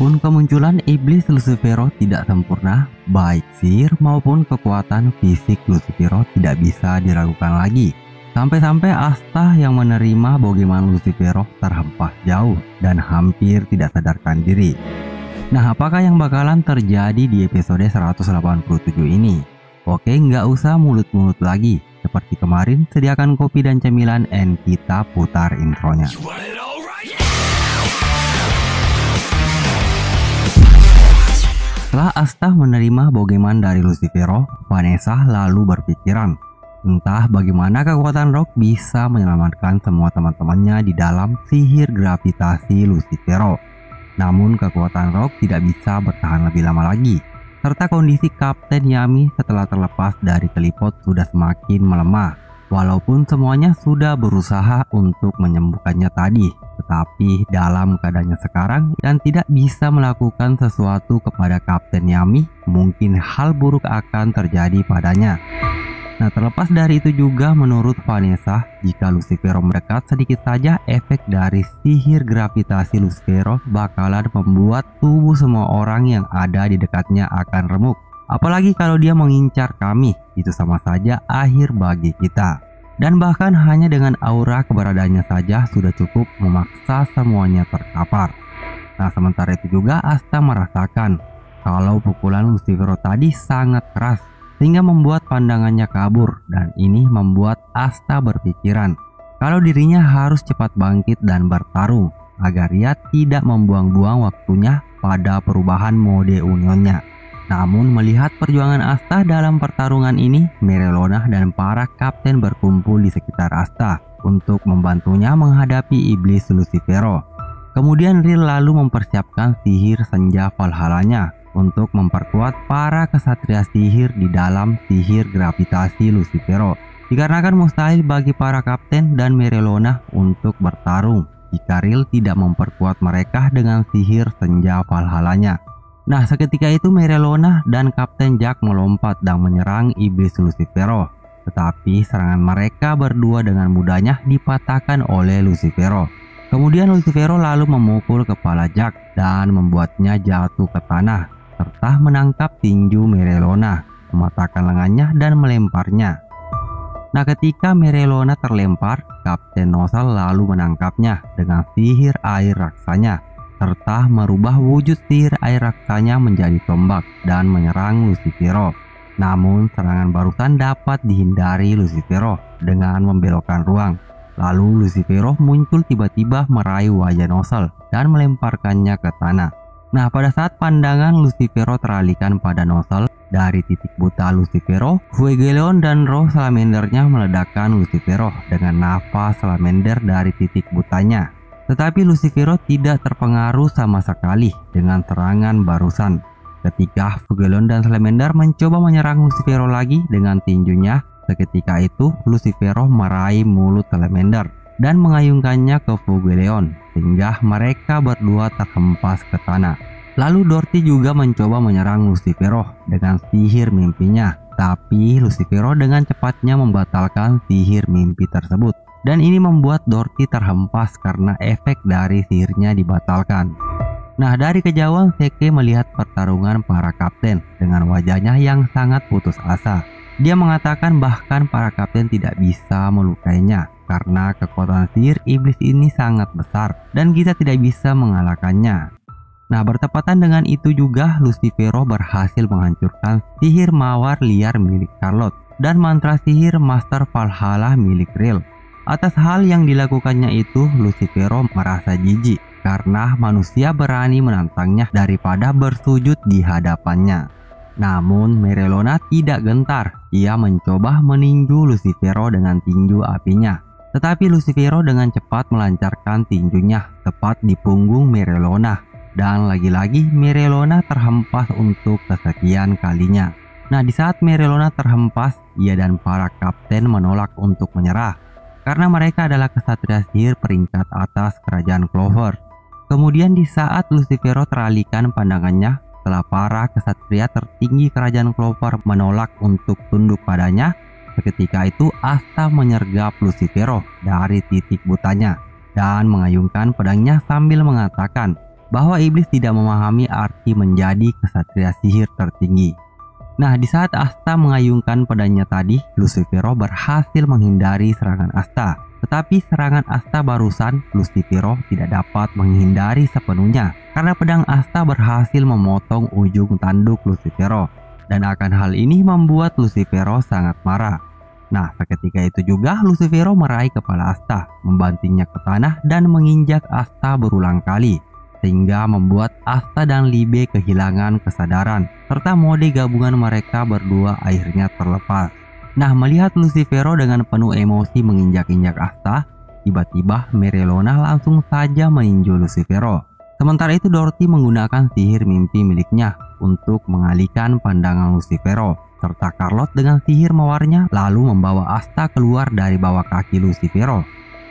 Walaupun kemunculan iblis Lucifero tidak sempurna, baik sihir maupun kekuatan fisik Lucifero tidak bisa diragukan lagi. Sampai-sampai Asta yang menerima bagaimana Lucifero terhempas jauh dan hampir tidak sadarkan diri. Nah, apakah yang bakalan terjadi di episode 187 ini? Oke, nggak usah mulut-mulut lagi. Seperti kemarin, sediakan kopi dan cemilan and kita putar intronya. Setelah Asta menerima bagaimana dari Lucifero, Vanessa lalu berpikiran, entah bagaimana kekuatan Rock bisa menyelamatkan semua teman-temannya di dalam sihir gravitasi Lucifero. Namun kekuatan Rock tidak bisa bertahan lebih lama lagi, serta kondisi Kapten Yami setelah terlepas dari kelipot sudah semakin melemah. Walaupun semuanya sudah berusaha untuk menyembuhkannya tadi, tetapi dalam keadaannya sekarang dan tidak bisa melakukan sesuatu kepada Kapten Yami, mungkin hal buruk akan terjadi padanya. Nah, terlepas dari itu juga menurut Vanessa, jika Lucifero mendekat sedikit saja, efek dari sihir gravitasi Lucifero bakalan membuat tubuh semua orang yang ada di dekatnya akan remuk. Apalagi kalau dia mengincar kami, itu sama saja akhir bagi kita. Dan bahkan hanya dengan aura keberadaannya saja sudah cukup memaksa semuanya terkapar. Nah, sementara itu juga Asta merasakan kalau pukulan Lucifero tadi sangat keras, sehingga membuat pandangannya kabur, dan ini membuat Asta berpikiran kalau dirinya harus cepat bangkit dan bertarung agar ia tidak membuang-buang waktunya pada perubahan mode unionnya. Namun melihat perjuangan Asta dalam pertarungan ini, Merelona dan para kapten berkumpul di sekitar Asta untuk membantunya menghadapi iblis Lucifero. Kemudian Ril lalu mempersiapkan sihir senja Valhalla-nya untuk memperkuat para kesatria sihir di dalam sihir gravitasi Lucifero. Dikarenakan mustahil bagi para kapten dan Merelona untuk bertarung jika Ril tidak memperkuat mereka dengan sihir senja Valhalla-nya. Nah, seketika itu Merelona dan Kapten Jack melompat dan menyerang iblis Lucifero. Tetapi serangan mereka berdua dengan mudahnya dipatahkan oleh Lucifero. Kemudian Lucifero lalu memukul kepala Jack dan membuatnya jatuh ke tanah, serta menangkap tinju Merelona, mematahkan lengannya dan melemparnya. Nah, ketika Merelona terlempar, Kapten Nozel lalu menangkapnya dengan sihir air raksanya, serta merubah wujud sihir air raksanya menjadi tombak dan menyerang Lucifero. Namun serangan barusan dapat dihindari Lucifero dengan membelokkan ruang. Lalu Lucifero muncul tiba-tiba meraih wajah Nozel dan melemparkannya ke tanah. Nah, pada saat pandangan Lucifero teralihkan pada Nozel, dari titik buta Lucifero, Fuegoleon dan roh salamandernya meledakkan Lucifero dengan nafas salamander dari titik butanya. Tetapi Lucifero tidak terpengaruh sama sekali dengan serangan barusan. Ketika Fuegoleon dan Salamander mencoba menyerang Lucifero lagi dengan tinjunya, seketika itu Lucifero meraih mulut Salamander dan mengayunkannya ke Fuegoleon, sehingga mereka berdua terhempas ke tanah. Lalu Dorothy juga mencoba menyerang Lucifero dengan sihir mimpinya, tapi Lucifero dengan cepatnya membatalkan sihir mimpi tersebut. Dan ini membuat Dorothy terhempas karena efek dari sihirnya dibatalkan. Nah, dari kejauhan Seke melihat pertarungan para kapten dengan wajahnya yang sangat putus asa. Dia mengatakan bahkan para kapten tidak bisa melukainya karena kekuatan sihir iblis ini sangat besar dan kita tidak bisa mengalahkannya. Nah, bertepatan dengan itu juga Lucifero berhasil menghancurkan sihir mawar liar milik Charlotte dan mantra sihir Master Valhalla milik Ril. Atas hal yang dilakukannya itu, Lucifero merasa jijik karena manusia berani menantangnya daripada bersujud di hadapannya. Namun Merelona tidak gentar. Ia mencoba meninju Lucifero dengan tinju apinya. Tetapi Lucifero dengan cepat melancarkan tinjunya tepat di punggung Merelona. Dan lagi-lagi Merelona terhempas untuk kesekian kalinya. Nah, di saat Merelona terhempas, ia dan para kapten menolak untuk menyerah, karena mereka adalah kesatria sihir peringkat atas kerajaan Clover. Kemudian di saat Lucifero teralihkan pandangannya setelah para kesatria tertinggi kerajaan Clover menolak untuk tunduk padanya, seketika itu Asta menyergap Lucifero dari titik butanya dan mengayunkan pedangnya sambil mengatakan bahwa iblis tidak memahami arti menjadi kesatria sihir tertinggi. Nah, di saat Asta mengayunkan pedangnya tadi, Lucifero berhasil menghindari serangan Asta. Tetapi serangan Asta barusan, Lucifero tidak dapat menghindari sepenuhnya karena pedang Asta berhasil memotong ujung tanduk Lucifero. Dan akan hal ini membuat Lucifero sangat marah. Nah, seketika itu juga Lucifero meraih kepala Asta, membantingnya ke tanah dan menginjak Asta berulang kali, sehingga membuat Asta dan Libe kehilangan kesadaran, serta mode gabungan mereka berdua akhirnya terlepas. Nah, melihat Lucifero dengan penuh emosi menginjak-injak Asta, tiba-tiba Merelona langsung saja meninju Lucifero. Sementara itu Dorothy menggunakan sihir mimpi miliknya untuk mengalihkan pandangan Lucifero, serta Charlotte dengan sihir mawarnya lalu membawa Asta keluar dari bawah kaki Lucifero.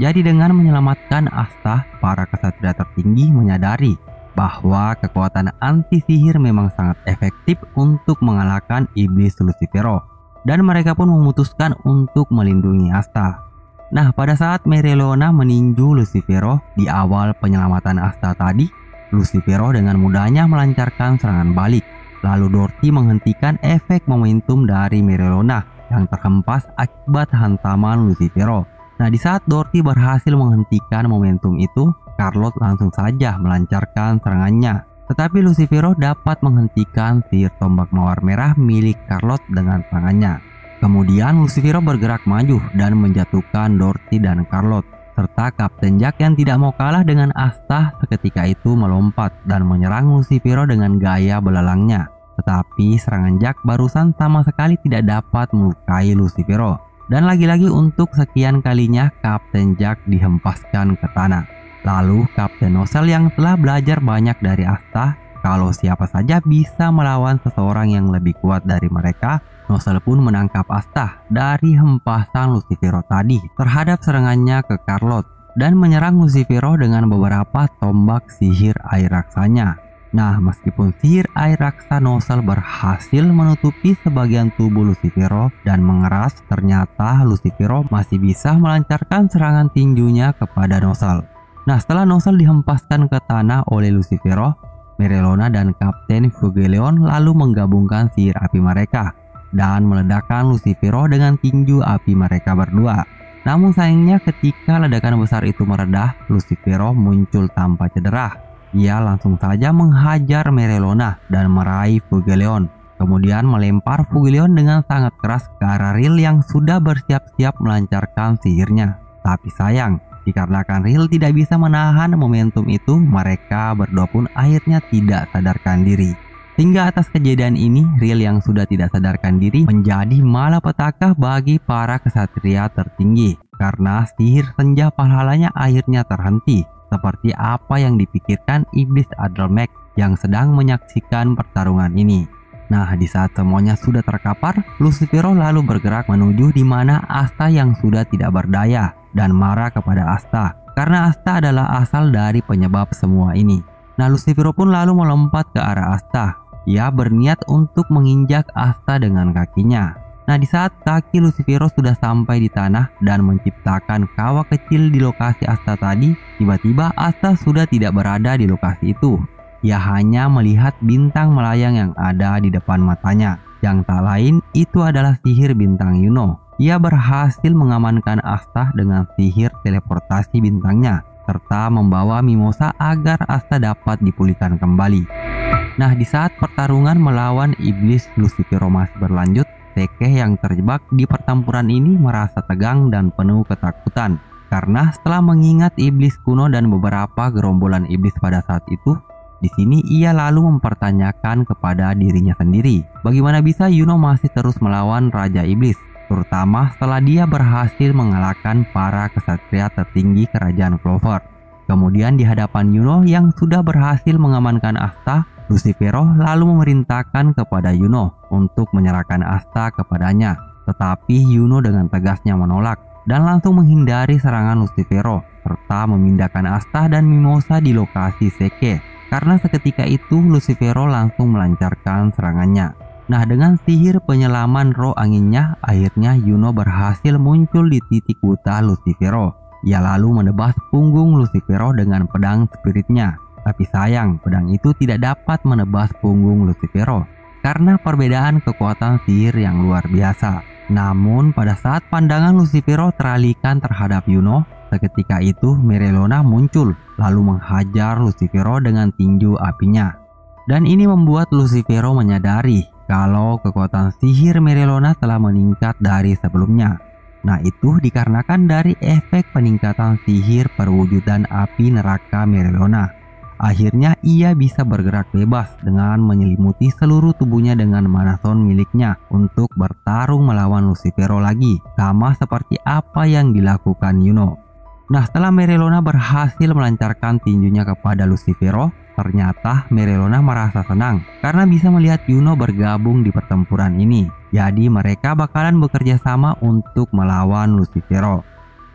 Jadi dengan menyelamatkan Asta, para kesatria tertinggi menyadari bahwa kekuatan anti sihir memang sangat efektif untuk mengalahkan iblis Lucifero, dan mereka pun memutuskan untuk melindungi Asta. Nah, pada saat Merelona meninju Lucifero di awal penyelamatan Asta tadi, Lucifero dengan mudahnya melancarkan serangan balik. Lalu Dorothy menghentikan efek momentum dari Merelona yang terhempas akibat hantaman Lucifero. Nah, di saat Dorothy berhasil menghentikan momentum itu, Charlotte langsung saja melancarkan serangannya. Tetapi Lucifero dapat menghentikan sihir tombak mawar merah milik Charlotte dengan tangannya. Kemudian Lucifero bergerak maju dan menjatuhkan Dorothy dan Charlotte, serta Kapten Jack yang tidak mau kalah dengan Asta seketika itu melompat dan menyerang Lucifero dengan gaya belalangnya. Tetapi serangan Jack barusan sama sekali tidak dapat melukai Lucifero. Dan lagi-lagi untuk sekian kalinya Kapten Jack dihempaskan ke tanah. Lalu Kapten Nozzle yang telah belajar banyak dari Asta kalau siapa saja bisa melawan seseorang yang lebih kuat dari mereka, Nozzle pun menangkap Asta dari hempasan Lucifero tadi terhadap serangannya ke Charlotte dan menyerang Lucifero dengan beberapa tombak sihir air raksanya. Nah, meskipun sihir air raksa Nozzle berhasil menutupi sebagian tubuh Lucifero dan mengeras, ternyata Lucifero masih bisa melancarkan serangan tinjunya kepada Nozzle. Nah, setelah Nozzle dihempaskan ke tanah oleh Lucifero, Merelona dan Kapten Fugeleon lalu menggabungkan sihir api mereka dan meledakkan Lucifero dengan tinju api mereka berdua. Namun sayangnya ketika ledakan besar itu meredah, Lucifero muncul tanpa cedera. Ia langsung saja menghajar Merelona dan meraih Fugeleon. Kemudian melempar Fugeleon dengan sangat keras ke arah Ril yang sudah bersiap-siap melancarkan sihirnya. Tapi sayang, dikarenakan Ril tidak bisa menahan momentum itu, mereka berdua pun akhirnya tidak sadarkan diri. Hingga atas kejadian ini, Ril yang sudah tidak sadarkan diri menjadi malapetaka bagi para kesatria tertinggi. Karena sihir senja pahalanya akhirnya terhenti, seperti apa yang dipikirkan iblis Adramelech yang sedang menyaksikan pertarungan ini. Nah, di saat semuanya sudah terkapar, Lucifero lalu bergerak menuju di mana Asta yang sudah tidak berdaya dan marah kepada Asta karena Asta adalah asal dari penyebab semua ini. Nah, Lucifero pun lalu melompat ke arah Asta. Ia berniat untuk menginjak Asta dengan kakinya. Nah, di saat kaki Lucifero sudah sampai di tanah dan menciptakan kawah kecil di lokasi Asta tadi, tiba-tiba Asta sudah tidak berada di lokasi itu. Ia hanya melihat bintang melayang yang ada di depan matanya. Yang tak lain itu adalah sihir bintang Yuno. Ia berhasil mengamankan Asta dengan sihir teleportasi bintangnya, serta membawa Mimosa agar Asta dapat dipulihkan kembali. Nah, di saat pertarungan melawan iblis Lucifero masih berlanjut, Seke yang terjebak di pertempuran ini merasa tegang dan penuh ketakutan. Karena setelah mengingat iblis kuno dan beberapa gerombolan iblis pada saat itu, di sini ia lalu mempertanyakan kepada dirinya sendiri, bagaimana bisa Yuno masih terus melawan Raja Iblis, terutama setelah dia berhasil mengalahkan para kesatria tertinggi kerajaan Clover. Kemudian di hadapan Yuno yang sudah berhasil mengamankan Asta, Lucifero lalu memerintahkan kepada Yuno untuk menyerahkan Asta kepadanya. Tetapi Yuno dengan tegasnya menolak dan langsung menghindari serangan Lucifero, serta memindahkan Asta dan Mimosa di lokasi Seke. Karena seketika itu Lucifero langsung melancarkan serangannya. Nah, dengan sihir penyelaman roh anginnya, akhirnya Yuno berhasil muncul di titik buta Lucifero. Ia lalu menebas punggung Lucifero dengan pedang spiritnya. Tapi sayang, pedang itu tidak dapat menebas punggung Lucifero karena perbedaan kekuatan sihir yang luar biasa. Namun pada saat pandangan Lucifero teralihkan terhadap Yuno, seketika itu Merelona muncul lalu menghajar Lucifero dengan tinju apinya. Dan ini membuat Lucifero menyadari kalau kekuatan sihir Merelona telah meningkat dari sebelumnya. Nah, itu dikarenakan dari efek peningkatan sihir perwujudan api neraka Merelona. Akhirnya ia bisa bergerak bebas dengan menyelimuti seluruh tubuhnya dengan Manathon miliknya untuk bertarung melawan Lucifero lagi, sama seperti apa yang dilakukan Yuno. Nah, setelah Merelona berhasil melancarkan tinjunya kepada Lucifero, ternyata Merelona merasa senang karena bisa melihat Yuno bergabung di pertempuran ini. Jadi mereka bakalan bekerja sama untuk melawan Lucifero.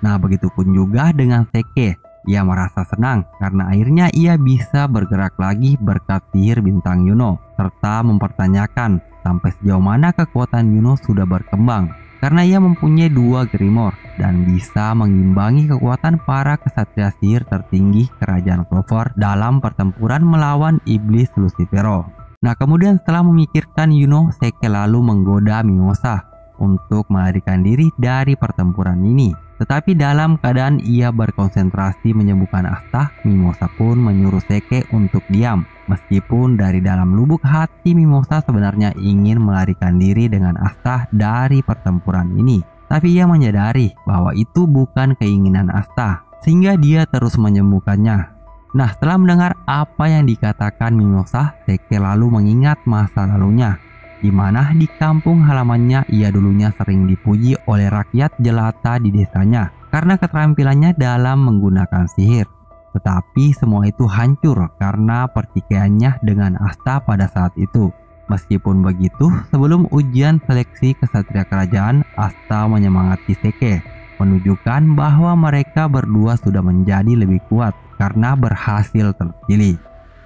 Nah, begitupun juga dengan Seke. Ia merasa senang karena akhirnya ia bisa bergerak lagi berkat sihir bintang Yuno, serta mempertanyakan sampai sejauh mana kekuatan Yuno sudah berkembang karena ia mempunyai 2 Grimoire dan bisa mengimbangi kekuatan para kesatria sihir tertinggi kerajaan Clover dalam pertempuran melawan iblis Lucifero. Nah, kemudian setelah memikirkan Yuno, Seke lalu menggoda Mimosa untuk melarikan diri dari pertempuran ini. Tetapi dalam keadaan ia berkonsentrasi menyembuhkan Asta, Mimosa pun menyuruh Seke untuk diam. Meskipun dari dalam lubuk hati Mimosa sebenarnya ingin melarikan diri dengan Asta dari pertempuran ini. Tapi ia menyadari bahwa itu bukan keinginan Asta, sehingga dia terus menyembuhkannya. Nah, setelah mendengar apa yang dikatakan Mimosa, Seke lalu mengingat masa lalunya, di mana di kampung halamannya ia dulunya sering dipuji oleh rakyat jelata di desanya karena keterampilannya dalam menggunakan sihir. Tetapi semua itu hancur karena pertikaiannya dengan Asta pada saat itu. Meskipun begitu, sebelum ujian seleksi kesatria kerajaan, Asta menyemangati Seke, menunjukkan bahwa mereka berdua sudah menjadi lebih kuat karena berhasil terpilih.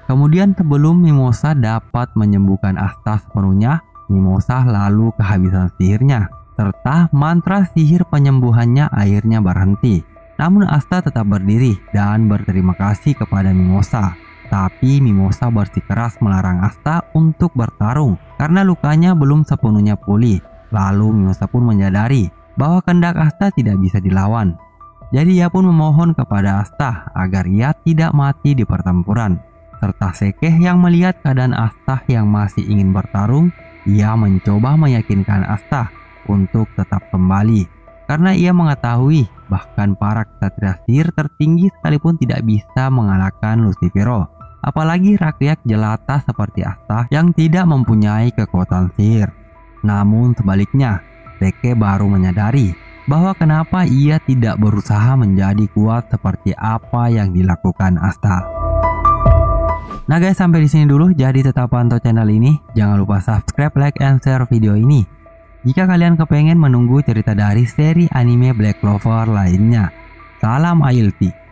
Kemudian sebelum Mimosa dapat menyembuhkan Asta sepenuhnya, Mimosa lalu kehabisan sihirnya, serta mantra sihir penyembuhannya akhirnya berhenti. Namun Asta tetap berdiri dan berterima kasih kepada Mimosa. Tapi Mimosa bersikeras melarang Asta untuk bertarung karena lukanya belum sepenuhnya pulih. Lalu Mimosa pun menyadari bahwa kehendak Asta tidak bisa dilawan. Jadi ia pun memohon kepada Asta agar ia tidak mati di pertempuran. Serta Seke yang melihat keadaan Asta yang masih ingin bertarung, ia mencoba meyakinkan Asta untuk tetap kembali. Karena ia mengetahui bahkan para ksatria sihir tertinggi sekalipun tidak bisa mengalahkan Lucifero. Apalagi rakyat jelata seperti Asta yang tidak mempunyai kekuatan sihir. Namun sebaliknya, Seke baru menyadari bahwa kenapa ia tidak berusaha menjadi kuat seperti apa yang dilakukan Asta. Nah guys, sampai di sini dulu. Jadi tetap pantau channel ini. Jangan lupa subscribe, like, and share video ini jika kalian kepengen menunggu cerita dari seri anime Black Clover lainnya. Salam AILTI.